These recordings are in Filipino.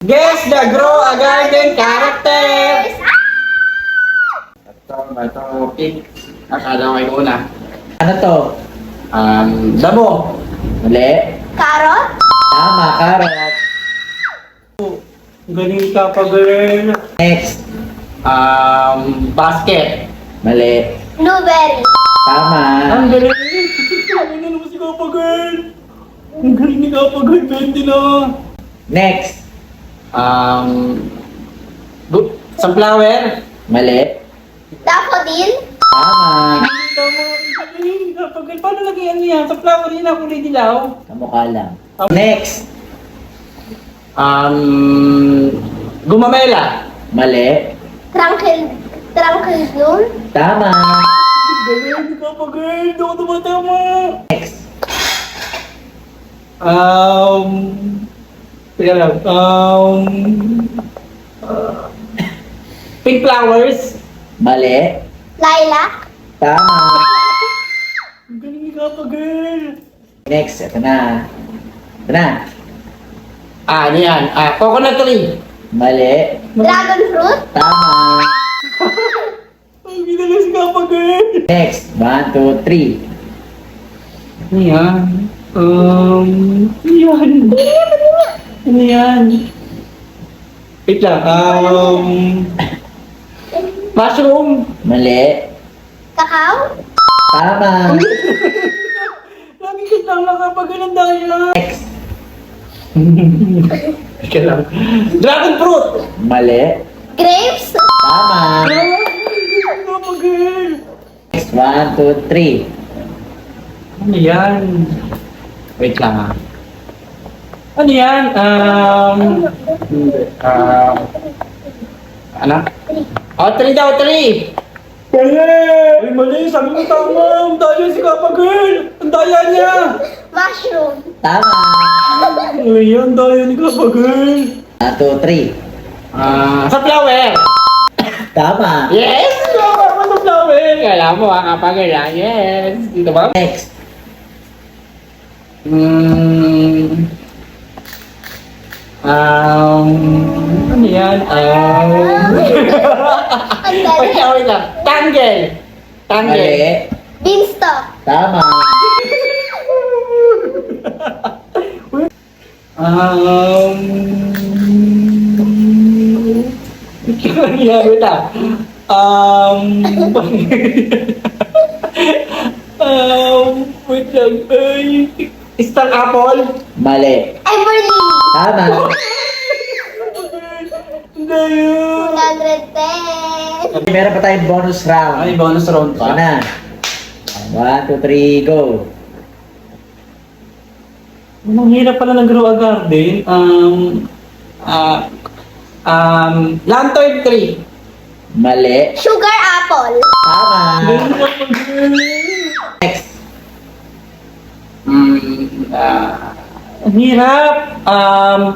Guess the Grow a Garden characters! Ito, pick. Akala ko kayo una. Ano to? Damo. Mali. Carrot? Tama, carrot. Galing ka pa, girl. Next. Basket. Mali. Blueberry. Tama. Ang galing. Ang galing mo si Kapa, girl. Ang galing ni Kapa, girl. 20 na. Next. Sunflower. Mali. Daffodil? Tama. Tama. Ang galing ni Kapa, girl. Paano lagyan niya? Sunflower yun ang kulay dilaw. Kamukha lang. Next. Gumamela. Mali. Tranquil bloom? Tama. Galing ni Kapa, girl. Hindi ako tumatama. Next. Teka lang. Pink flowers. Mali. Lilac? Tama. Ang galing ni Kapa, girl. Next. Ito na. Ito na. Ano yan? Coconut tree. Mali. Dragon fruit? Tama. Ang ginalang si Kapa, girl. Next. 1, 2, 3. Ano yan? Ano yan? Ano yan? Wait lang. Mushroom. Mali. Cacao? Tama. Lagi ka lang nakapagalan dahil. Next. Teka lang. Dragon fruit. Mali. Grapes? Tama. Kapa, girl. Next. 1, 2, 3. Ano yan? Wait lang ah. Ano yan? Ano? Oh, 3 daw, 3! Mali! Ay, mali! Sabi mo tama! Ang daya si Kapa, girl! Ang daya niya! Mushroom? Tama. Ay, ang daya ni Kapa, girl! 1, 2, 3. Sa flower! Tama. Yes! Tama mo sa flower! Kala mo Kapa, girl ah. Yes! Dito ba? Next. Ano yan? Ang dali. Wait lang. Tangle! Tangle! Mali. Beanstalk? Tama. Wait lang. Wait lang. Star apple? Mali. Everly? Tama. Hindi yun. 110. Meron pa tayong bonus round. Ay, bonus round Ito pa. na. 1, 2, 3, go. Ang hirap pala ng grow a garden. Lantern tree. Mali. Sugar apple? Tama. Ang Next. hirap.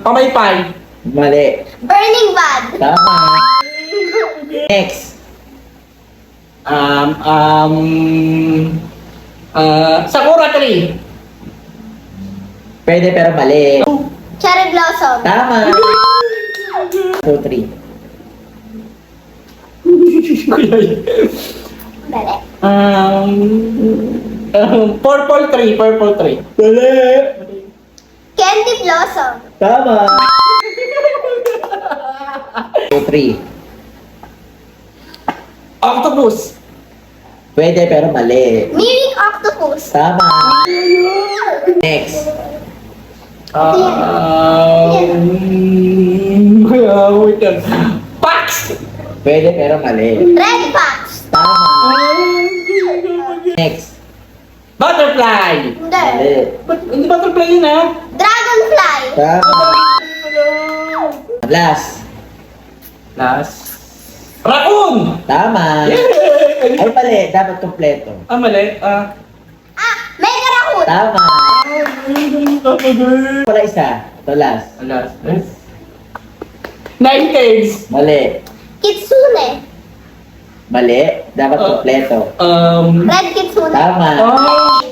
Pamaypay. Mali. Burning bud? Tama. Next. Sakura tree. Pwede pero mali. Cherry blossom? Tama. 2, 3. Dali. Purple tree. Purple tree. Mali. Candy blossom? Tama. 2, 3. Octopus. Pwede pero mali. Mimic octopus? Tama. Next. Wait lang. Pax. Pwede pero mali. Red fox? Tama. Next. Butterfly. Hindi. Mali. Hindi butterfly yun ah. Dragonfly? Tama. Last. Raccoon. Tama. Yay! Ay mali. Dapat kompleto. Mali. Mega raccoon? Tama. Wala isa. Ito last. Nine tails. Mali. Kitsune? Mali. Dapat kompleto. Red kitsune? Tama. Oh.